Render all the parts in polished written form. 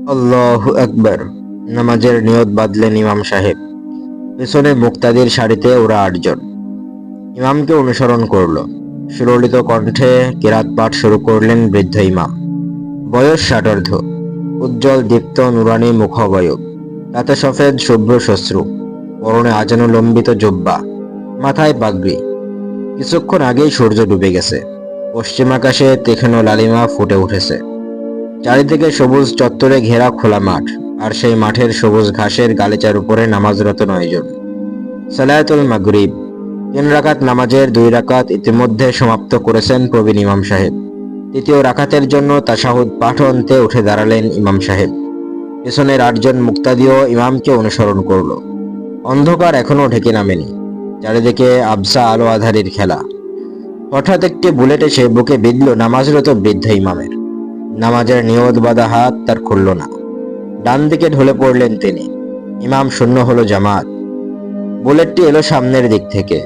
আল্লাহু আকবার। নামাজের নিয়ত বাঁধলেন ইমাম সাহেব। পেছনে মুক্তাদির সারিতে ওরা ৮ জন ইমামকে অনুসরণ করল। সুললিত কণ্ঠে কেরাত পাঠ শুরু করলেন বৃদ্ধ ইমাম। বয়স ৬০ উজ্জ্বল দীপ্ত নুরানি মুখাবয়ব, তাতে সফেদ শুভ্র শ্বশ্রু, পরনে আজানুলম্বিত জুব্বা, মাথায় পাগড়ি। কিছুক্ষণ আগেই সূর্য ডুবে গেছে, পশ্চিম আকাশে তীক্ষ্ণ লালিমা ফুটে উঠেছে। চারিদিকে সবুজ চত্বরে ঘেরা খোলা মাঠ, আর সেই মাঠের সবুজ ঘাসের গালিচার উপরে নামাজরত ৯ জন। সালাতুল মাগরিব, ৩ রাকাত নামাজের ২ রাকাত ইতিমধ্যে সমাপ্ত করেছেন প্রবীণ ইমাম সাহেব। তৃতীয় রাকাতের জন্য তাশাহুদ পাঠ অন্তে উঠে দাঁড়ালেন ইমাম সাহেব। পেছনের ৮ জন মুক্তাদিও ইমামকে অনুসরণ করল। অন্ধকার এখনো ঢেকে নামেনি, চারিদিকে আবসা আলো আধারির খেলা। হঠাৎ একটি বুলেট এসে বুকে বিঁধল নামাজরত বৃদ্ধ ইমামের। নামাজের নিয়ত বাঁধা হাত তার খুলল না। ডান দিকে ঢলে পড়লেন তিনি। ইমাম শূন্য হলো জামাত। বুলেটটি এলো সামনের দিক থেকে,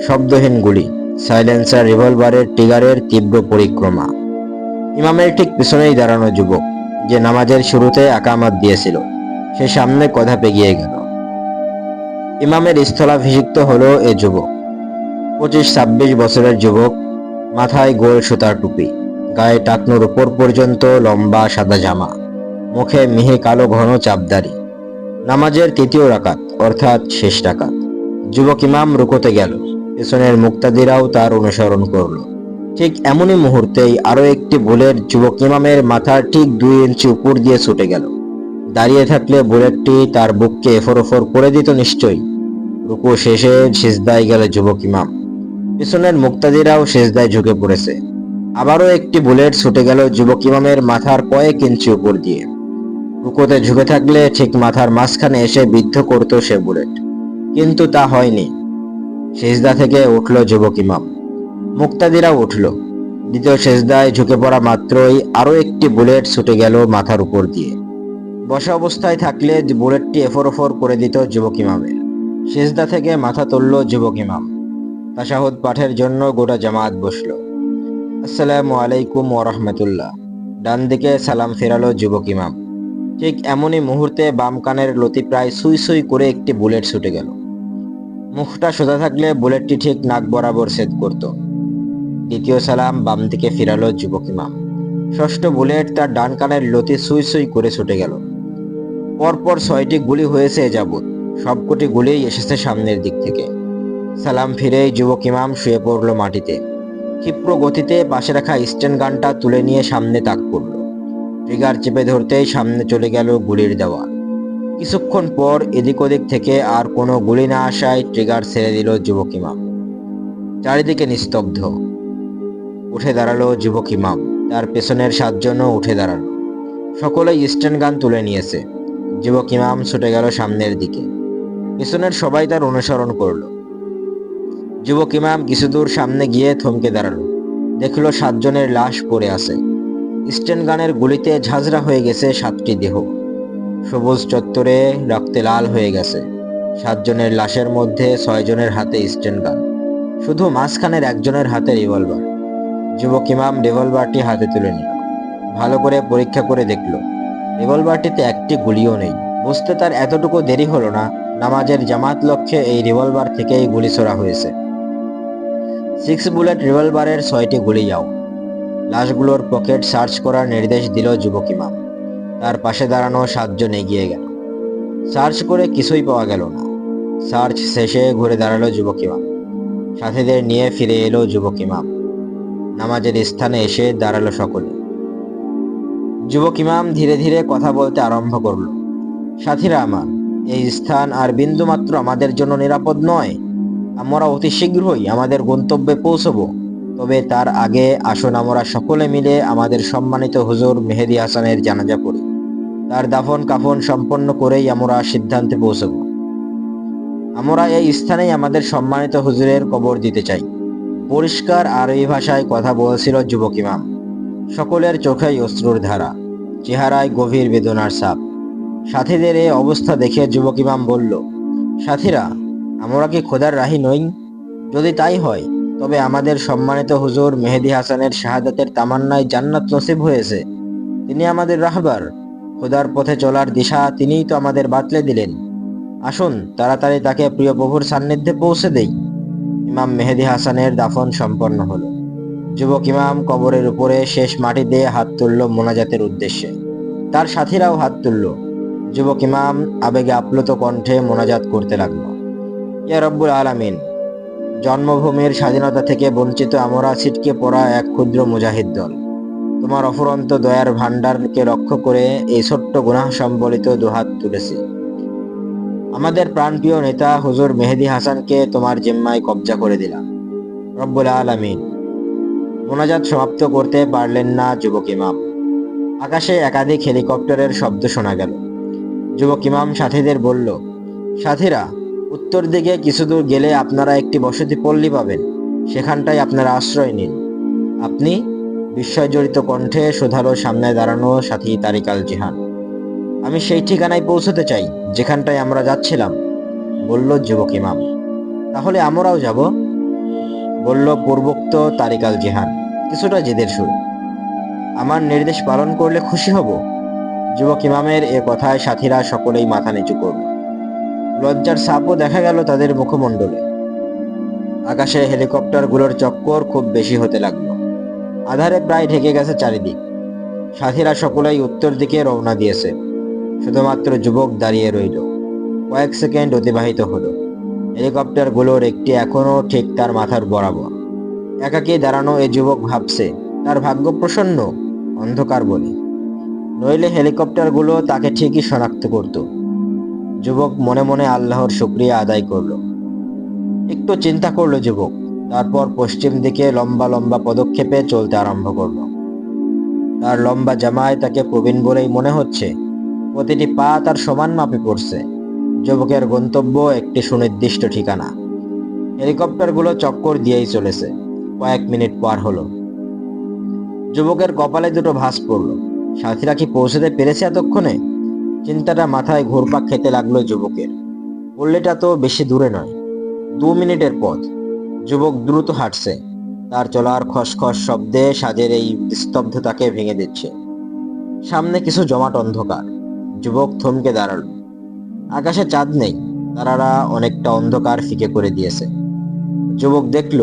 শব্দহীন গুলি, সাইলেন্সার রিভলভারের ট্রিগারের তীব্র পরিক্রমা। ইমামের ঠিক পিছনেই দাঁড়ানো যুবক, যে নামাজের শুরুতে আকামাত দিয়েছিল, সে সামনে কদাপ এগিয়ে গেল। ইমামের স্থলাভিষিক্ত হলো এ যুবক। ২৫-২৬ বছরের যুবক, মাথায় গোল সুতার টুপি, গায়ে টাকনুর উপর পর্যন্ত লম্বা সাদা জামা, মুখে মিহি কালো ঘন চাপদারি। নামাজের তৃতীয় রাকাত অর্থাৎ শেষ রাকাত। যুবক ইমাম রুকুতে গেল, পেছনের মুক্তাদিরাও তার অনুসরণ করল। ঠিক এমনই মুহূর্তেই আরো একটি বুলেট যুবক ইমামের মাথার ঠিক ২ ইঞ্চি উপর দিয়ে ছুটে গেল। দাঁড়িয়ে থাকলে বুলেটটি তার বুককে এফর করে দিত নিশ্চয়ই। রুকু শেষে সিজদায় গেল যুবক ইমাম। পিছনের মুক্তাদিরাও সিজদায় ঝুঁকে পড়েছে। আবারও একটি বুলেট ছুটে গেল যুবক ইমামের মাথার কয়েক ইঞ্চি উপর দিয়ে। রুকুতে ঝুঁকে থাকলে ঠিক মাথার মাঝখানে এসে বিদ্ধ করত সে বুলেট, কিন্তু তা হয়নি। সিজদা থেকে উঠল যুবক ইমাম, মুক্তাদিরাও উঠল। দ্বিতীয় সিজদায় ঝুঁকে পড়া মাত্রই আরো একটি বুলেট ছুটে গেল মাথার উপর দিয়ে। বসা অবস্থায় থাকলে বুলেটটি এফর করে দিত যুবক ইমামের। সিজদা থেকে মাথা তুলল যুবক ইমাম। তাশাহুদ পাঠের জন্য গোটা জামাত বসল। আসসালামু আলাইকুম ওয়া রাহমাতুল্লাহ। ডান দিকে সালাম ফেরালো যুবক ইমাম। ঠিক এমনই মুহূর্তে বাম কানের লতি প্রায় সুই সুই করে একটি বুলেট ছুটে গেল। মুখটা সোজা থাকলে বুলেটটি ঠিক নাক বরাবর ছেদ করত। দ্বিতীয় সালাম বাম দিকে ফিরালো যুবক ইমাম। ষষ্ঠ বুলেট তার ডান কানের লতি সুই সুই করে ছুটে গেল। পরপর ৬টি গুলি হয়েছে এ যাবৎ, সবকটি গুলিই এসেছে সামনের দিক থেকে। সালাম ফিরেই যুবক ইমাম শুয়ে পড়ল মাটিতে। ক্ষিপ্র গতিতে পাশে রাখা স্ট্যান্ড গানটা তুলে নিয়ে সামনে তাক করল। ট্রিগার চেপে ধরতেই সামনে চলে গেল গুলির দেওয়াল। কিছুক্ষণ পর এদিক ওদিক থেকে আর কোনো গুলি না আসায় ট্রিগার ছেড়ে দিল যুবক ইমাম। চারিদিকে নিস্তব্ধ। উঠে দাঁড়ালো যুবক ইমাম, তার পেছনের ৭ জনও উঠে দাঁড়ালো। সকলেই স্ট্যান্ড গান তুলে নিয়েছে। যুবক ইমাম ছুটে গেল সামনের দিকে। পেছনের সবাই তার অনুসরণ করল। যুবক ইমাম কিছু দূর সামনে গিয়ে থমকে দাঁড়ালো। দেখলো ৭ জনের লাশ পড়ে আছে। স্ট্যান্ড গানের গুলিতে ঝাঁঝরা হয়ে গেছে ৭টি দেহ। সবুজ চত্বরে রক্তে লাল হয়ে গেছে। ৭ জনের লাশের মধ্যে ৬ জনের হাতে স্ট্যান্ড গান, শুধু মাঝখানের ১ জনের হাতে রিভলভার। যুবক ইমাম রিভলভারটি হাতে তুলে নিল। ভালো করে পরীক্ষা করে দেখল, রিভলভারটিতে একটি গুলিও নেই। বুঝতে তার এতটুকু দেরি হলো না, নামাজের জামাত লক্ষ্যে এই রিভলভার থেকেই গুলি ছোড়া হয়েছে। 6 বুলেট রিভলভারের ৬টি গুলি যাও। লাশগুলোর পকেট সার্চ করার নির্দেশ দিল যুবক ইমাম। তার পাশে দাঁড়ানো ৭ জন এগিয়ে গেল। সার্চ করে কিছুই পাওয়া গেল না। সার্চ শেষে ঘুরে দাঁড়ালো যুবক ইমাম। সাথীদের নিয়ে ফিরে এলো যুবক ইমাম। নামাজের স্থানে এসে দাঁড়ালো সকলে। যুবক ইমাম ধীরে ধীরে কথা বলতে আরম্ভ করলো। সাথীরা আমার, এই স্থান আর বিন্দুমাত্র আমাদের জন্য নিরাপদ নয়। আমরা অতি শীঘ্রই আমাদের গন্তব্যে পৌঁছব। তবে তার আগে আসুন আমরা সকলে মিলে আমাদের সম্মানিত হুজুর মেহেদী হাসানের জানাজা পড়ি। তার দাফন কাফন সম্পন্ন করেই আমরা সিদ্ধান্তে পৌঁছব। আমরা এই স্থানেই আমাদের সম্মানিত হুজুরের কবর দিতে চাই। পরিষ্কার আরবি ভাষায় কথা বলছিল যুবক ইমাম। সকলের চোখেই অশ্রুর ধারা, চেহারায় গভীর বেদনার ছাপ। সাথীদের এই অবস্থা দেখে যুবক ইমাম বলল, সাথীরা, আমরা কি খোদার রাহি নই? যদি তাই হয়, তবে আমাদের সম্মানিত হুজুর মেহেদী হাসানের শাহাদাতের তামান্নায় জান্নাত নসিব হয়েছে। তিনি আমাদের রাহবার। খোদার পথে চলার দিশা তিনিই তো আমাদের বাতলে দিলেন। আসুন তাড়াতাড়ি তাকে প্রিয় প্রভুর সান্নিধ্যে পৌঁছে দেই। ইমাম মেহেদী হাসানের দাফন সম্পন্ন হলো। যুবক ইমাম কবরের উপরে শেষ মাটি দিয়ে হাত তুলল মোনাজাতের উদ্দেশ্যে। তার সাথীরাও হাত তুলল। যুবক ইমাম আবেগে আপ্লুত কণ্ঠে মোনাজাত করতে লাগল। ইয়া রব্বুল আলামিন, জন্মভূমির স্বাধীনতা থেকে বঞ্চিত আমরা ছিটকে পড়া এক ক্ষুদ্র মুজাহিদ দল, তোমার অফুরন্ত দয়ার ভাণ্ডারকে লক্ষ্য করে এই ছোট্ট গুনাহ সম্বলিত দুহাত তুলেছি। আমাদের প্রাণপ্রিয় নেতা হুজুর মেহেদী হাসানকে তোমার জিম্মায় কবজা করে দিলাম। রব্বুল আলামিন। মোনাজাত সমাপ্ত করতে পারলেন না যুবক ইমাম। আকাশে একাধিক হেলিকপ্টারের শব্দ শোনা গেল। যুবক ইমাম সাথীদের বলল, সাথীরা, উত্তর দিকে কিছু দূর গেলে আপনারা একটি বসতি পল্লী পাবেন, সেখানটায় আপনারা আশ্রয় নিন। আপনি? বিস্ময়জড়িত কণ্ঠে শোধালো সামনে দাঁড়ানো সাথী তারিক আল জিহান। আমি সেই ঠিকানায় পৌঁছতে চাই যেখানটায় আমরা যাচ্ছিলাম, বলল যুবক ইমাম। তাহলে আমরাও যাব, বলল পূর্বোক্ত তারিক আল জিহান কিছুটা জেদের সুর। আমার নির্দেশ পালন করলে খুশি হব। যুবক ইমামের এ কথায় সাথীরা সকলেই মাথা নিচু করল। লজ্জার ছাপও দেখা গেল তাদের মুখমণ্ডলে। আকাশে হেলিকপ্টারগুলোর চক্কর খুব বেশি হতে লাগলো। আধারে প্রায় ঢেকে গেছে চারিদিক। সাথীরা সকলেই উত্তর দিকে রওনা দিয়েছে। শুধুমাত্র যুবক দাঁড়িয়ে রইল। কয়েক সেকেন্ড অতিবাহিত হলো। হেলিকপ্টারগুলোর একটি এখনো ঠিক তার মাথার বরাবর। একাকী দাঁড়ানো এ যুবক ভাবছে তার ভাগ্য প্রসন্ন, অন্ধকার বলে, নইলে হেলিকপ্টারগুলো তাকে ঠিকই শনাক্ত করত। যুবক মনে মনে আল্লাহর শুকরিয়া আদায় করল। একটু চিন্তা করলো যুবক, তারপর পশ্চিম দিকে লম্বা লম্বা পদক্ষেপে চলতে আরম্ভ করলো। তার লম্বা জামায় তাকে প্রবীণ বলেই মনে হচ্ছে। প্রতিটি পা তার সমান মাপে পড়ছে। যুবকের গন্তব্য একটি সুনির্দিষ্ট ঠিকানা। হেলিকপ্টারগুলো চক্কর দিয়েই চলেছে। কয়েক মিনিট পার হলো। যুবকের কপালে দুটো ভাঁজ পড়ল। সাথীরা কি পৌঁছতে পেরেছে এতক্ষণে? চিন্তাটা মাথায় ঘুরপাক খেতে লাগলো যুবকের। পল্লীটা তো বেশি দূরে নয়, 2 মিনিটের পথ। যুবক দ্রুত হাঁটছে। তার চলার খসখস শব্দে সাজের এই স্তব্ধতাকে ভেঙে দিচ্ছে। সামনে কিছু জমাট অন্ধকার। যুবক থমকে দাঁড়ালো। আকাশে চাঁদ নেই, তারারা অনেকটা অন্ধকার ফিকে করে দিয়েছে। যুবক দেখল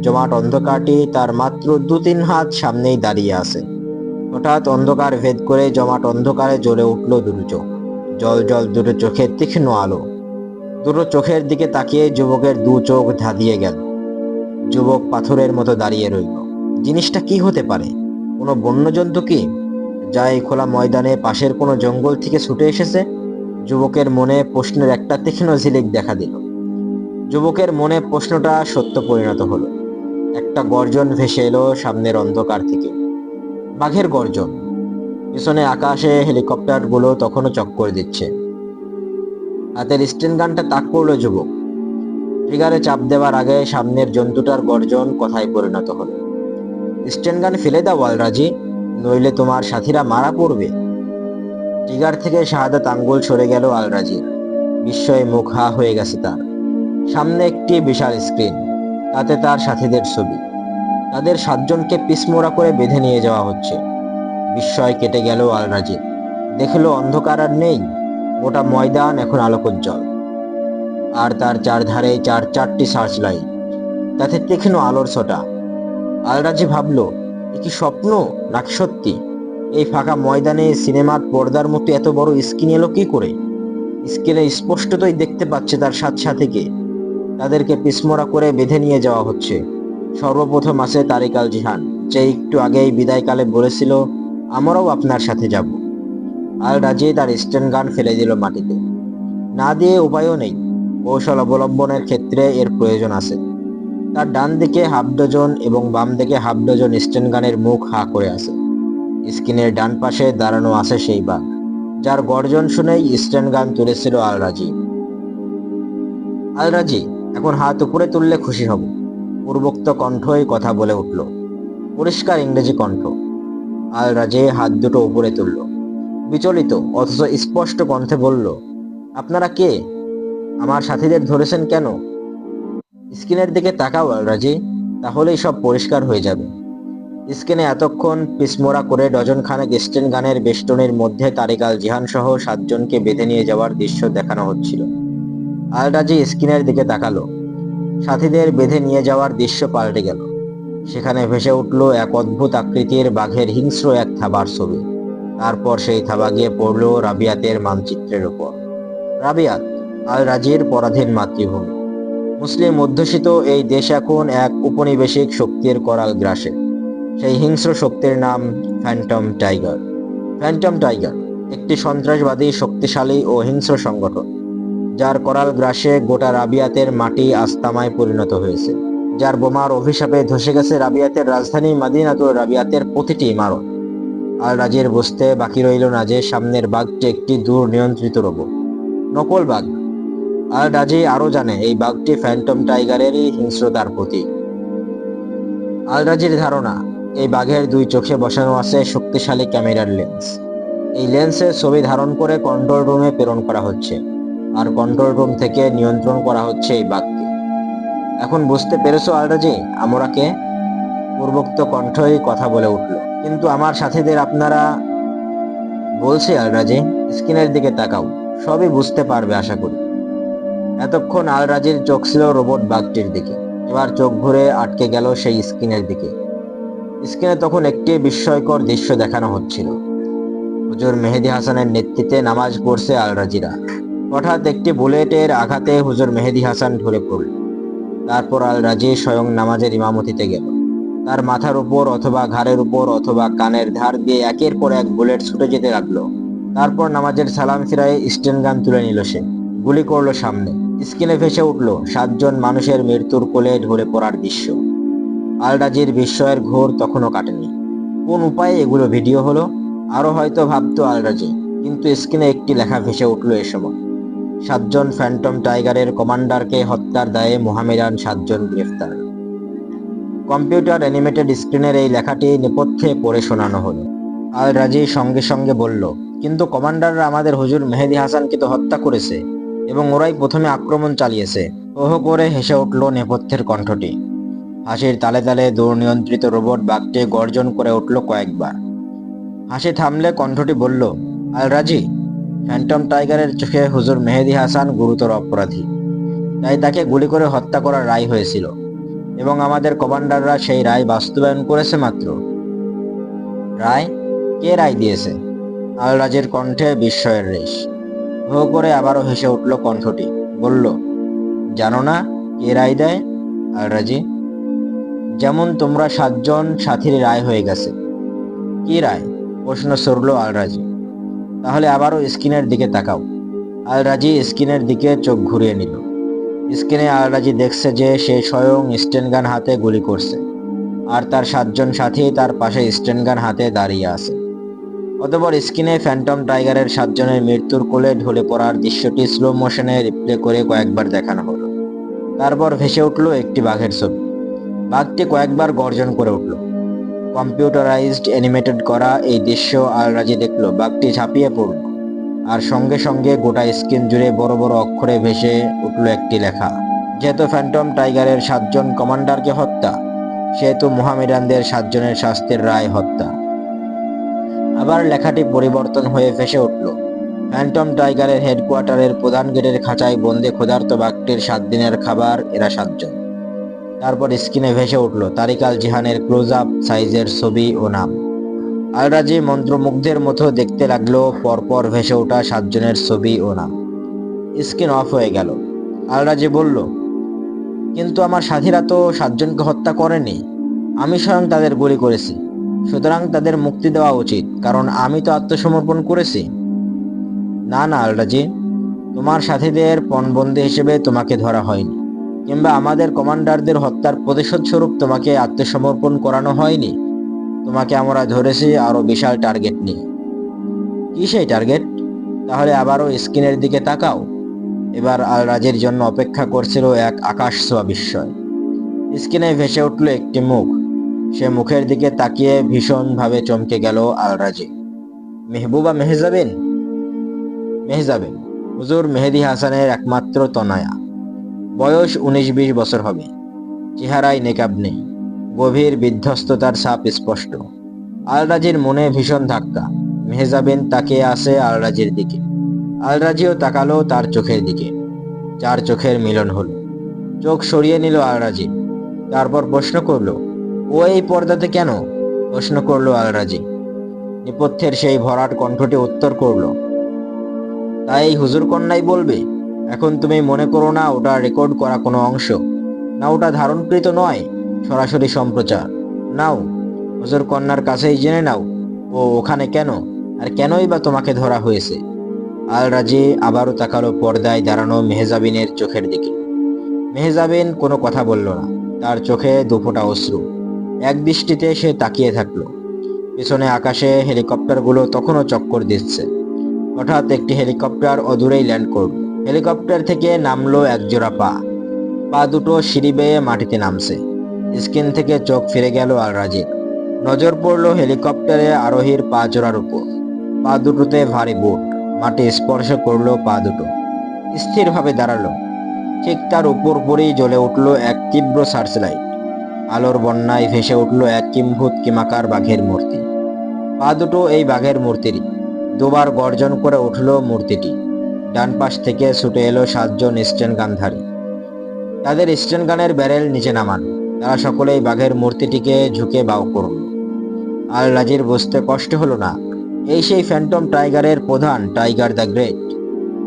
জমাট অন্ধকারটি তার মাত্র 2-3 হাত সামনেই দাঁড়িয়ে আছে। হঠাৎ অন্ধকার ভেদ করে জমাট অন্ধকারে জ্বলে উঠল দুটো চোখ। জল জল দুটো চোখের তীক্ষ্ণ আলো। দুটো চোখের দিকে তাকিয়ে যুবকের 2 চোখ ধাঁধিয়ে গেল। যুবক পাথরের মতো দাঁড়িয়ে রইল। জিনিসটা কি হতে পারে? কোনো বন্যজন্তু কি, যা এই খোলা ময়দানে পাশের কোনো জঙ্গল থেকে ছুটে এসেছে? যুবকের মনে প্রশ্নের একটা তীক্ষ্ণ ঝিলিক দেখা দিল। যুবকের মনে প্রশ্নটা সত্য পরিণত হলো। একটা গর্জন ভেসে এলো সামনের অন্ধকার থেকে। বাঘের গর্জন। পিছনে আকাশে হেলিকপ্টারগুলো তখনও চক্কর দিচ্ছে। হাতের স্টেন গানটা তাক করলো যুবক। ট্রিগারে চাপ দেওয়ার আগে সামনের জন্তুটার গর্জন কথায় পরিণত হলো। স্টেন গান ফেলে দাও আলরাজি, নইলে তোমার সাথীরা মারা পড়বে। ট্রিগার থেকে শাহাদাত আঙ্গুল সরে গেল আলরাজির। বিস্ময়ে মুখ হা হয়ে গেছে তার। সামনে একটি বিশাল স্ক্রিন, তাতে তার সাথীদের ছবি। তাদের 7 জনকে পিছমোড়া করে বেঁধে নিয়ে যাওয়া হচ্ছে। বিস্ময় কেটে গেল আলরাজির। দেখলো অন্ধকার আর নেই, গোটা ময়দান এখন আলোকোজ্জ্বল। আর তার চারধারে 4-4টি সার্চ লাইট, তাতে তীক্ষ্ণ আলোর ছোটা। আলরাজি ভাবল, এ কি স্বপ্ন নাকি সত্যি? এই ফাঁকা ময়দানে সিনেমার পর্দার মতো এত বড় স্ক্রিন এলো কি করে? স্ক্রিনে স্পষ্টতই দেখতে পাচ্ছে তার 7 সাথীকে। তাদেরকে পিছমোড়া করে বেঁধে নিয়ে যাওয়া হচ্ছে। সর্বপ্রথম আছে তারিক আল জিহান, যে একটু আগেই বিদায়কালে বলেছিল, আমরাও আপনার সাথে যাব। আলরাজি তার স্টেন গান ফেলে দিল মাটিতে। না দিয়ে উপায়ও নেই। কৌশল অবলম্বনের ক্ষেত্রে এর প্রয়োজন আছে। তার ডান দিকে হাফ ডজন এবং বাম দিকে হাফ ডজন স্টেন গানের মুখ হা করে আছে। স্ক্রিনের ডান পাশে দাঁড়ানো আছে সেই বাঘ, যার গর্জন শুনেই স্টেন গান তুলেছিল আলরাজি। আলরাজি, এখন হাত উপরে তুললে খুশি হব। পূর্বোক্ত কণ্ঠই কথা বলে উঠল। পরিষ্কার ইংরেজি কণ্ঠ। আলরাজি হাত দুটো উপরে তুলল। বিচলিত অথচ স্পষ্ট কণ্ঠে বলল, আপনারা কে? আমার সাথীদের ধরেছেন কেন? স্ক্রিনের দিকে তাকাও আলরাজি, তাহলেই সব পরিষ্কার হয়ে যাবে। স্ক্রিনে এতক্ষণ পিছমোড়া করে ডজন খানেক স্টেন গানের বেষ্টনীর মধ্যে তারিক আল জিহান সহ 7 জনকে বেঁধে নিয়ে যাওয়ার দৃশ্য দেখানো হচ্ছিল। আল রাজি স্ক্রিনের দিকে তাকালো। সাথীদের বেঁধে নিয়ে যাওয়ার দৃশ্য পাল্টে গেল। সেখানে ভেসে উঠল এক অদ্ভুত আকৃতির বাঘের হিংস্র এক থাবার ছবি। তারপর সেই থাবা গিয়ে পড়ল রাবিয়াতের মানচিত্রের উপর। রাবিয়াত, আল রাজির পরাধীন মাতৃভূমি। মুসলিম অধ্যুষিত এই দেশ এখন এক উপনিবেশিক শক্তির করাল গ্রাসে। সেই হিংস্র শক্তির নাম ফ্যান্টম টাইগার। ফ্যান্টম টাইগার একটি সন্ত্রাসবাদী, শক্তিশালী ও হিংস্র সংগঠন, যার করাল গ্রাসে গোটা রাবিয়াতের মাটি আস্তামায় পরিণত হয়েছে, যার বোমার অভিশাপে ধসে গেছে রাবিয়াতের রাজধানী মাদিনাতুল রাবিয়াতের প্রতিটি ইমারত। আল রাজির বুঝতে বাকি রইল না যে সামনের বাঘটি একটি দূর নিয়ন্ত্রিত রোবট, নকল বাঘ। আল রাজি আরও জানে এই বাঘটি ফ্যান্টম টাইগারেরই হিংস্রতার প্রতীক। আল রাজির ধারণা, এই বাঘের 2 চোখে বসানো আছে শক্তিশালী ক্যামেরার লেন্স। এই লেন্সের ছবি ধারণ করে কন্ট্রোল রুমে প্রেরণ করা হচ্ছে, আর কন্ট্রোল রুম থেকে নিয়ন্ত্রণ করা হচ্ছে এই বাঘকে। এখন বুঝতে পেরেছো আল রাজি, আমরা কে? পূর্বোক্ত কণ্ঠই কথা বলে উঠল। কিন্তু আমার সাথীদের আপনারা? বলছি আল রাজি, স্ক্রিনের দিকে তাকাও, সবই বুঝতে পারবে আশা করি। এতক্ষণ আল রাজির চোখ ছিল রোবট বাঘটির দিকে, এবার চোখ ঘুরে আটকে গেল সেই স্ক্রিনের দিকে। স্ক্রিনে তখন একটি বিস্ময়কর দৃশ্য দেখানো হচ্ছিল। হুজুর মেহেদী হাসানের নেতৃত্বে নামাজ পড়ছে আল রাজিরা। হঠাৎ একটি বুলেটের আঘাতে হুজুর মেহেদী হাসান ঢলে পড়ল। তারপর আল রাজি স্বয়ং নামাজের ইমামতিতে গেল। তার মাথার উপর অথবা ঘাড়ের উপর অথবা কানের ধার দিয়ে একের পর এক বুলেট ছুটে যেতে লাগলো। তারপর নামাজের সালাম ফিরায় স্টেন গান তুলে নিল সে, গুলি করলো সামনে। স্ক্রিনে ভেসে উঠল 7 জন মানুষের মৃত্যুর কোলে ঢলে পড়ার দৃশ্য। আল রাজির বিস্ময়ের ঘোর তখনও কাটেনি। কোন উপায়ে এগুলো ভিডিও হলো, আরো হয়তো ভাবতো আল রাজি। কিন্তু স্ক্রিনে একটি লেখা ভেসে উঠল এ সময়: 7 জন ফ্যান্টম টাইগারের কমান্ডারকে হত্যার দায়ে মোহামেডান 7 জন গ্রেফতার। কম্পিউটার অ্যানিমেটেড স্ক্রিনের এই লেখাটি নেপথ্যে পড়ে শোনানো হলো। আল রাজি সঙ্গে সঙ্গে বলল, কিন্তু কমান্ডাররা আমাদের হুজুর মেহেদী হাসানকে তো হত্যা করেছে, এবং ওরাই প্রথমে আক্রমণ চালিয়েছে। হো হো করে হেসে উঠল নেপথ্যের কণ্ঠটি। হাসির তালে তালে দূরনিয়ন্ত্রিত রোবট বাঘটি গর্জন করে উঠল কয়েকবার। হাসি থামলে কণ্ঠটি বলল, আল রাজি, ফ্যান্টম টাইগারের চোখে হুজুর মেহেদী হাসান গুরুতর অপরাধী, তাই তাকে গুলি করে হত্যা করার রায় হয়েছিল, এবং আমাদের কমান্ডাররা সেই রায় বাস্তবায়ন করেছে মাত্র। রায়? কে রায় দিয়েছে? আল রাজির কণ্ঠে বিস্ময়ের রেশ। হো করে আবারও হেসে উঠল কণ্ঠটি, বলল, জানো না কে রায় দেয় আল রাজি? যেমন তোমরা 7 জন সাথীর রায় হয়ে গেছে। কি রায়? প্রশ্ন ছুড়ল আল রাজি। তাহলে আবারও স্ক্রিনের দিকে তাকাও। আল রাজি স্ক্রিনের দিকে চোখ ঘুরিয়ে নিল। স্ক্রিনে আল রাজি দেখছে যে সে স্বয়ং স্টেন গান হাতে গুলি করছে, আর তার 7 জন সাথী তার পাশে স্টেন গান হাতে দাঁড়িয়ে আছে। অতঃপর স্ক্রিনে ফ্যান্টম টাইগারের 7 জনের মৃত্যুর কোলে ঢলে পড়ার দৃশ্যটি স্লো মোশনে রিপ্লে করে কয়েকবার দেখানো হলো। তারপর ভেসে উঠল একটি বাঘের ছবি। বাঘটি কয়েকবার গর্জন করে উঠল। কম্পিউটারাইজড অ্যানিমেটেড করা এই দৃশ্য আল রাজি দেখল বাঘটি ঝাঁপিয়ে পড়ল, আর সঙ্গে সঙ্গে গোটা স্ক্রিন জুড়ে বড় বড় অক্ষরে ভেসে উঠল একটি লেখা: যেহেতু ফ্যান্টম টাইগারের 7 জন কমান্ডারকে হত্যা, সেহেতু মোহামেডানদের 7 জনের শাস্তির রায় হত্যা। আবার লেখাটি পরিবর্তন হয়ে ভেসে উঠল: ফ্যান্টম টাইগারের হেডকোয়ার্টারের প্রধান গেটের খাঁচায় বন্দী ক্ষুধার্ত বাঘটির 7 দিনের খাবার এরা 7 জন। তারপর স্ক্রিনে ভেসে উঠল তারিক আল জিহানের ক্লোজ আপ সাইজের ছবি ও নাম। আল রাজি মন্ত্রমুগ্ধের মতো দেখতে লাগলো পরপর ভেসে ওঠা 7 জনের ছবি ও নাম। স্ক্রিন অফ হয়ে গেল। আল রাজি বলল, কিন্তু আমার সাথীরা তো 7 জনকে হত্যা করেনি, আমি স্বয়ং তাদের গুলি করেছি, সুতরাং তাদের মুক্তি দেওয়া উচিত, কারণ আমি তো আত্মসমর্পণ করেছি। না না আল রাজি, তোমার সাথীদের পণবন্দী হিসেবে তোমাকে ধরা হয়নি, কিংবা আমাদের কমান্ডারদের হত্যার প্রতিশোধ স্বরূপ তোমাকে আত্মসমর্পণ করানো হয়নি। তোমাকে আমরা ধরেছি আরো বিশাল টার্গেট নিয়ে। কি সেই টার্গেট? তাহলে আবারও স্ক্রিনের দিকে তাকাও। এবার আল রাজির জন্য অপেক্ষা করছিল এক আকাশ ছোঁয়া বিস্ময়। স্ক্রিনে ভেসে উঠল একটি মুখ। সে মুখের দিকে তাকিয়ে ভীষণভাবে চমকে গেল আল রাজি। মেহবুবা মেহজাবিন। মেহজাবিন হুজুর মেহেদী হাসানের একমাত্র তনয়া। বয়স 19-20 বছর হবে। চেহারায় নেকাব নেই, গভীর বিধ্বস্ততার ছাপ স্পষ্ট। আলরাজির মনে ভীষণ ধাক্কা। মেহজাবিন তাকিয়ে আছে আলরাজির দিকে। আলরাজিও তাকালো তার চোখের দিকে। চার চোখের মিলন হলো। চোখ সরিয়ে নিল আলরাজি। তারপর প্রশ্ন করলো, ও এই পর্দাতে কেন? প্রশ্ন করলো আলরাজি। নেপথ্যের সেই ভরাট কণ্ঠটি উত্তর করলো, তাই হুজুর কন্যাই বলবে। এখন তুমি মনে করো না ওটা রেকর্ড করা কোনো অংশ, না ওটা ধারণকৃত নয়, সরাসরি সম্প্রচার। নাও, হুজুর কন্যার কাছেই জেনে নাও ও ওখানে কেন, আর কেনই বা তোমাকে ধরা হয়েছে। আল রাজি আবারও তাকালো পর্দায় দাঁড়ানো মেহজাবিনের চোখের দিকে। মেহজাবিন কোনো কথা বলল না। তার চোখে দুফোঁটা অশ্রু। এক দৃষ্টিতে সে তাকিয়ে থাকলো। পিছনে আকাশে হেলিকপ্টারগুলো তখনও চক্কর দিচ্ছে। হঠাৎ একটি হেলিকপ্টার অদূরেই ল্যান্ড করল। হেলিকপ্টার থেকে নামলো একজোড়া পা। পা দুটো সিঁড়ি বেয়ে মাটিতে নামছে। স্ক্রিন থেকে চোখ ফিরে গেল আল রাজির। নজর পড়ল হেলিকপ্টারে আরোহীর পা জোড়ার উপর। পা দুটোতে ভারী বুট। মাটি স্পর্শ করলো পা দুটো। স্থিরভাবে দাঁড়ালো। ঠিক তার উপরই জ্বলে উঠল এক তীব্র সার্চলাইট। আলোর বন্যায় ভেসে উঠল এক কিম্ভূত কিমাকার বাঘের মূর্তি। পা দুটো এই বাঘের মূর্তিরই। দুবার গর্জন করে উঠল মূর্তিটি। ডান পাশ থেকে ছুটে এলো 7 জন স্টেন গানধারী। তাদের স্টেন গানের ব্যারেল নিচে নামান। তারা সকলেই বাঘের মূর্তিটিকে ঝুঁকে বাউ করল। আল রাজির বুঝতে কষ্ট হলো না, এই সেই ফ্যান্টম টাইগারের প্রধান, টাইগার দ্য গ্রেট।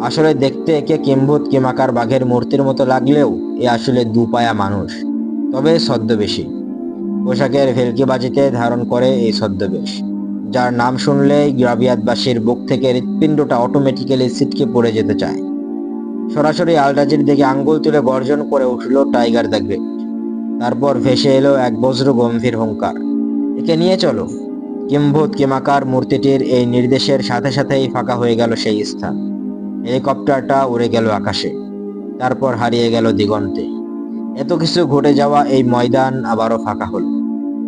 আসলে দেখতে একে কিম্ভূত কিমাকার বাঘের মূর্তির মতো লাগলেও এ আসলে দুপায়া মানুষ, তবে ছদ্মবেশী। পোশাকের ভেলকিবাজিতে ধারণ করে এই ছদ্মবেশ, যার নাম শুনলেই গ্রাবিয়াতবাসীর বুক থেকে হৃৎপিণ্ডটা অটোমেটিক্যালি ছিটকে পড়ে যেতে চায়। সরাসরি আলরাজির দিকে আঙ্গুল তুলে গর্জন করে উঠল টাইগার দ্য গ্রেট। তারপর ভেসে এলো এক বজ্র গম্ভীর হুঙ্কার, একে নিয়ে চলো। কিম্ভূত কিমাকার মূর্তিটির এই নির্দেশের সাথে সাথেই ফাঁকা হয়ে গেল সেই স্থান। হেলিকপ্টারটা উড়ে গেল আকাশে, তারপর হারিয়ে গেল দিগন্তে। এত কিছু ঘটে যাওয়া এই ময়দান আবারও ফাঁকা হলো।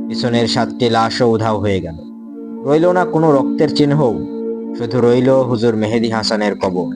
পিছনের 7টি লাশও উধাও হয়ে গেল। রইল না কোনো রক্তের চিহ্নও, শুধু রইল হুজুর মেহেদী হাসানের কবর।